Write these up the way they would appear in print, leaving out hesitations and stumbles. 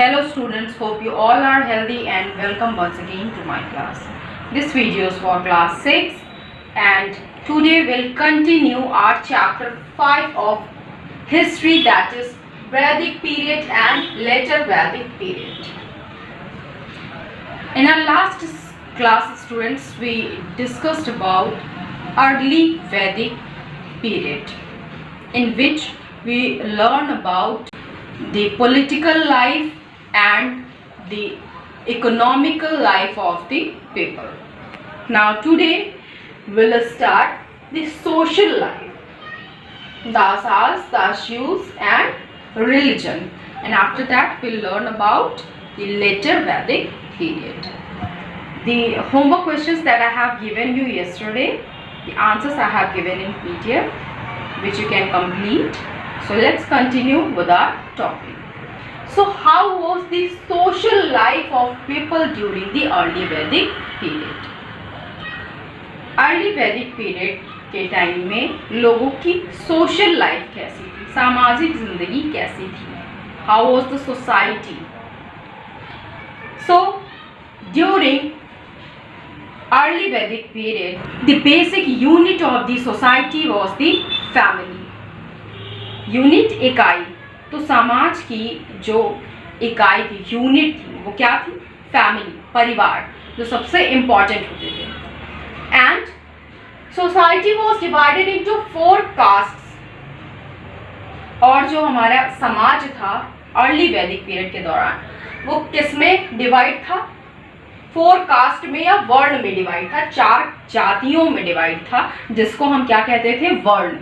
Hello students, hope you all are healthy and welcome once again to my class. This video is for class 6 and today we'll continue our chapter 5 of history, that is Vedic period and later Vedic period. In our last class students, we discussed about early Vedic period in which we learn about the political life and the economical life of the people. Now today we'll start the social life, dasas, dashus and religion, and after that we'll learn about the later Vedic period. The homework questions that I have given you yesterday, the answers I have given in PDF which you can complete. So let's continue with our topic. So how was the social life of people during the early Vedic period? Early Vedic period के time में लोगों की social life कैसी थी, सामाजिक जिंदगी कैसी थी? How was the society? So during early Vedic period, the basic unit of the society was the family. Unit इकाई, तो समाज की जो इकाई थी, यूनिट थी, वो क्या थी? फैमिली, परिवार, जो सबसे इम्पॉर्टेंट होते थे. And society was divided into 4 castes. और जो हमारा समाज था अर्ली वैदिक पीरियड के दौरान, वो किसमें डिवाइड था? 4 कास्ट में या वर्ण में डिवाइड था, 4 जातियों में डिवाइड था, जिसको हम क्या कहते थे? वर्ण.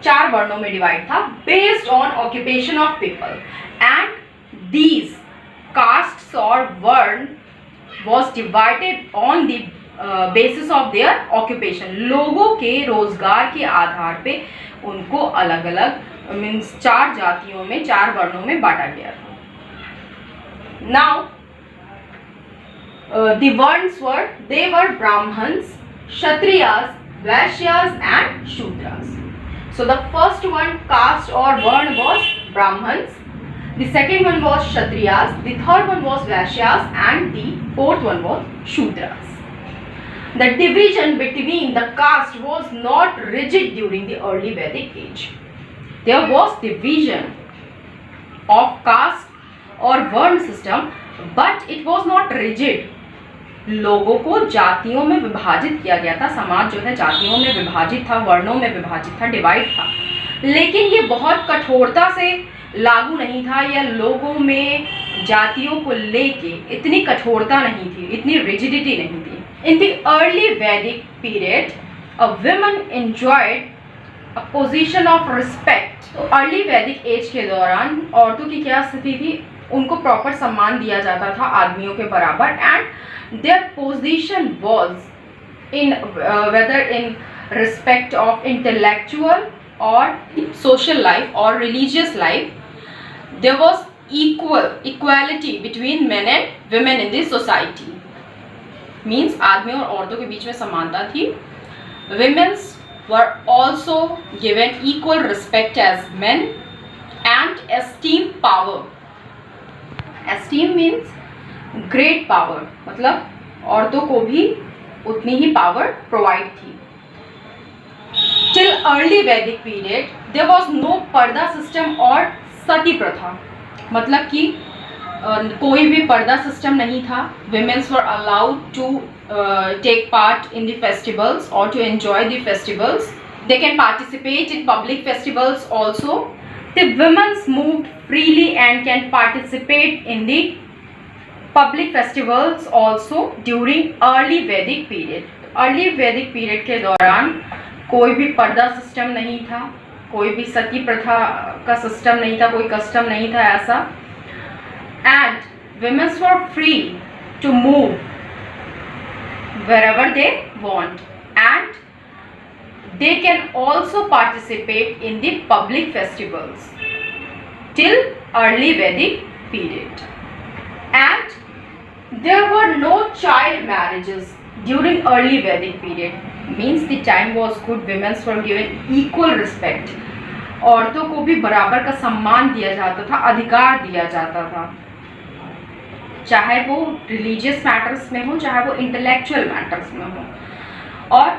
4 वर्णों में डिवाइड था based on occupation of people. And these castes और वर्ण was divided on the basis of their occupation. लोगों के रोजगार के आधार पे उनको अलग अलग मीन्स 4 जातियों में, 4 वर्णों में बांटा गया था. Now the varnas were Brahmins, Kshatriyas, Vaishyas and Shudras. So the first one caste or varn was Brahmins, the second one was Kshatriyas, the third one was Vaishyas and the fourth one was Shudras. The division between the caste was not rigid during the early Vedic age. There was division of caste or varn system, but it was not rigid. लोगों को जातियों में विभाजित किया गया था. समाज जो है जातियों में विभाजित था, वर्णों में विभाजित था, डिवाइड था, लेकिन ये बहुत कठोरता से लागू नहीं था, या लोगों में जातियों को लेके इतनी कठोरता नहीं थी, इतनी रिजिडिटी नहीं थी. In the early Vedic period a woman enjoyed a position of respect. तो अर्ली वैदिक एज के दौरान औरतों की क्या स्थिति थी? उनको प्रॉपर सम्मान दिया जाता था आदमियों के बराबर. And their position was in whether in respect of intellectual or social life or religious life, there was equality between men and women in this society. Means आदमियों और औरतों के बीच में समानता थी. Women were also given equal respect as men and esteem power. Esteem means great power, मतलब औरतों को भी उतनी ही पावर प्रोवाइड थी. Till early Vedic period there was no पर्दा सिस्टम और सती प्रथा, मतलब कि कोई भी पर्दा सिस्टम नहीं था. Women's were allowed to take part in the festivals और to enjoy the festivals. They can participate in public festivals also. The womens moved freely and can participate in the public festivals also during early Vedic period. Early Vedic period के दौरान कोई भी पर्दा system नहीं था, कोई भी सती प्रथा का सिस्टम नहीं था, कोई कस्टम नहीं था ऐसा. And women's were free to move wherever they want and they can also participate in the public festivals till early Vedic period. And there were no child marriages during early Vedic period. Means the time was good, women were given equal respect. औरतों को भी बराबर का सम्मान दिया जाता था, अधिकार दिया जाता था. चाहे वो रिलीजियस मैटर्स में हो, चाहे वो इंटेलेक्चुअल मैटर्स में हो। और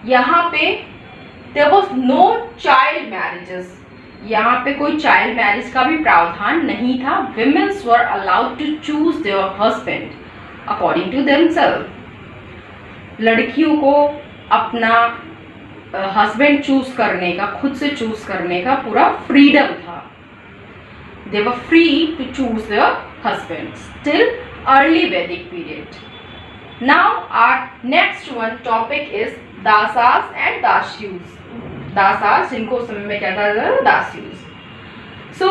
यहाँ पे there was no child marriages, यहाँ पे कोई चाइल्ड मैरिज का भी प्रावधान नहीं था। Women's were allowed to choose their husband according to themselves. लड़कियों को अपना हस्बैंड चूज करने का, खुद से चूज करने का पूरा फ्रीडम था। They were free to choose their husbands till early Vedic period. Now our next one topic is dasas and dasyus. Dasas जिनको उस समय में क्या था, dasyus. So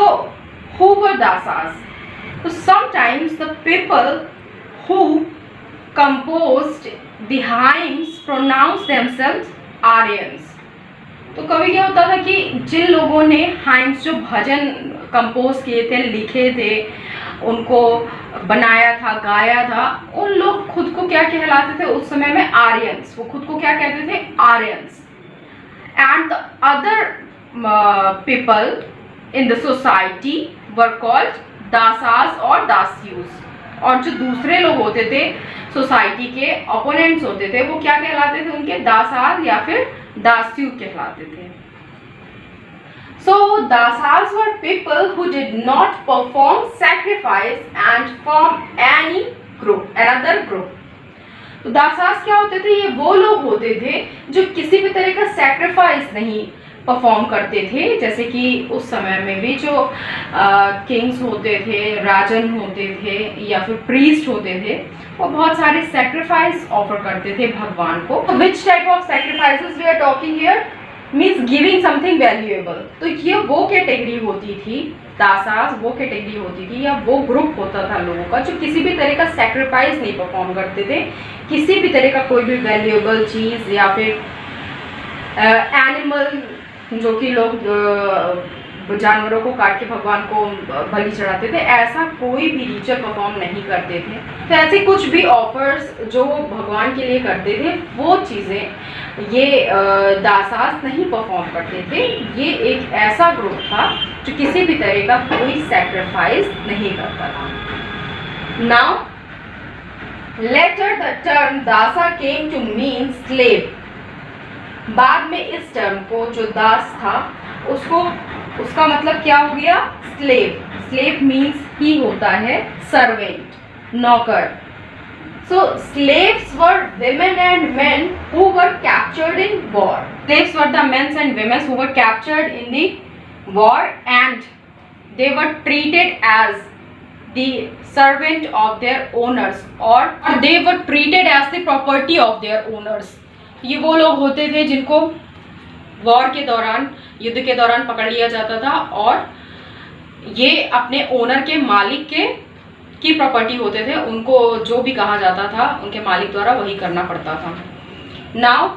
who were dasas? So sometimes the people who composed the hymns pronounced themselves Aryans. तो कभी क्या होता था कि जिन लोगों ने हाइम्स जो भजन कंपोज किए थे, लिखे थे, उनको बनाया था, गाया था, उन लोग खुद को क्या कहलाते थे उस समय में, आर्यंस। वो खुद को क्या कहते थे, Aryans. And the other people in the society were called dasas और दास्यूस। और जो दूसरे लोग होते थे सोसाइटी के ओपोनेंट्स होते थे, वो क्या कहलाते थे, उनके दासास या फिर दास्यू कहलाते थे। So dasas were people who did not perform sacrifice and form another group. तो दासास क्या होते थे, ये वो लोग होते थे जो किसी भी तरह का सैक्रिफाइस नहीं परफॉर्म करते थे। जैसे कि उस समय में भी जो किंग्स होते थे, राजन होते थे या फिर प्रीस्ट होते थे, वो बहुत सारे सैक्रिफाइस ऑफर करते थे भगवान को। Which type of sacrifices we are talking here, means giving something valuable. तो ये वो कैटेगरी होती थी, दासास वो कैटेगरी होती थी या वो ग्रुप होता था लोगों का जो किसी भी तरह का सैक्रिफाइस नहीं परफॉर्म करते थे, किसी भी तरह का कोई भी वैल्यूएबल चीज़ या फिर एनिमल, जो कि लोग जानवरों को काट के भगवान को बलि चढ़ाते थे, ऐसा कोई भी रिचुअल परफॉर्म नहीं करते थे। तो ऐसे कुछ भी ऑफर्स जो भगवान के लिए करते थे, वो चीज़ें ये दासास नहीं परफॉर्म करते थे। ये एक ऐसा ग्रुप था जो किसी भी तरह का कोई सैक्रिफाइस नहीं करता था। नाउ लेटर द टर्म दासा केम टू मीन स्लेव। बाद में इस टर्म को, जो दास था, उसका मतलब क्या हो गया, स्लेव। स्लेव मीन्स ही होता है सर्वेंट, नौकर। So slaves were women and men who were captured in war. Slaves were the men and women who were captured in the war and they were treated as the servant of their owners or they were treated as the property of their owners. ये वो लोग होते थे जिनको war के दौरान, युद्ध के दौरान पकड़ लिया जाता था और ये अपने ओनर के, मालिक की प्रॉपर्टी होते थे। उनको जो भी कहा जाता था उनके मालिक द्वारा वही करना पड़ता था। Now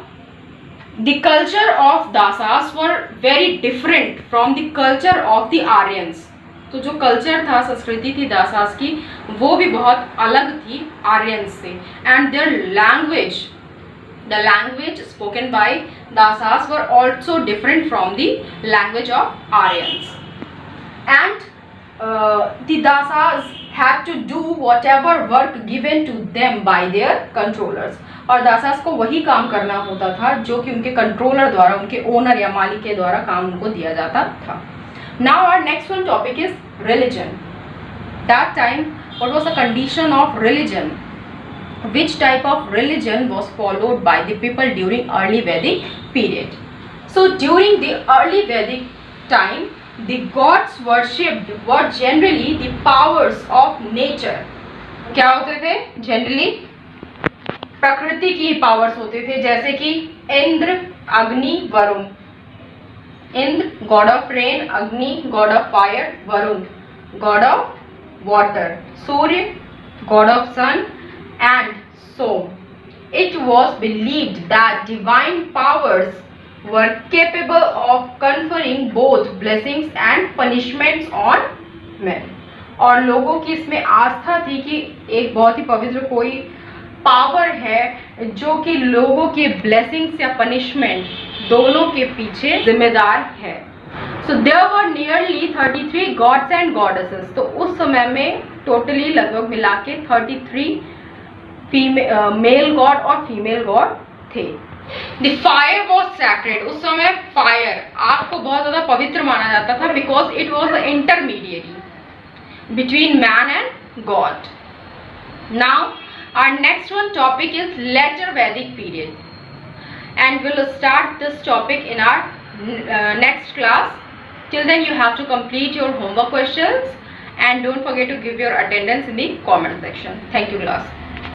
the culture of dasas were very different from the culture of the Aryans. तो जो कल्चर था, संस्कृति थी दासास की, वो भी बहुत अलग थी आर्यंस से। And their language, the language spoken by dasas were also different from the language of Aryans. And the dasas had to do whatever work given to them by their controllers. और दासास को वही काम करना होता था जो कि उनके कंट्रोलर द्वारा, उनके ओनर या मालिक के द्वारा काम उनको दिया जाता था। Now our next one topic is religion. That time, what was the condition of religion? Which type of religion was followed by the people during early Vedic period? So during the early Vedic time, the gods worshipped were generally the powers of nature. क्या होते थे? Generally प्रकृति की powers होते थे, जैसे कि Indra, Agni, Varuna. Indra god of rain, Agni god of fire, Varuna god of water, Surya god of sun and so it was believed that divine powers were capable of conferring both blessings and punishments on men. और लोगों की इसमें आस्था थी कि एक बहुत ही पवित्र कोई पावर है जो कि लोगों के ब्लेसिंग्स या पनिशमेंट दोनों के पीछे जिम्मेदार है। So there were nearly 33 gods and goddesses. तो उस समय में टोटली लगभग मिला के 33 मेल गॉड और फीमेल गॉड थे. The fire was sacred. उस समय फायर आग को बहुत ज्यादा पवित्र माना जाता था because it was an intermediary between man and God. Now our next one topic is later Vedic period, and we'll start this topic in our next class. Till then you have to complete your homework questions and don't forget to give your attendance in the comment section. Thank you class.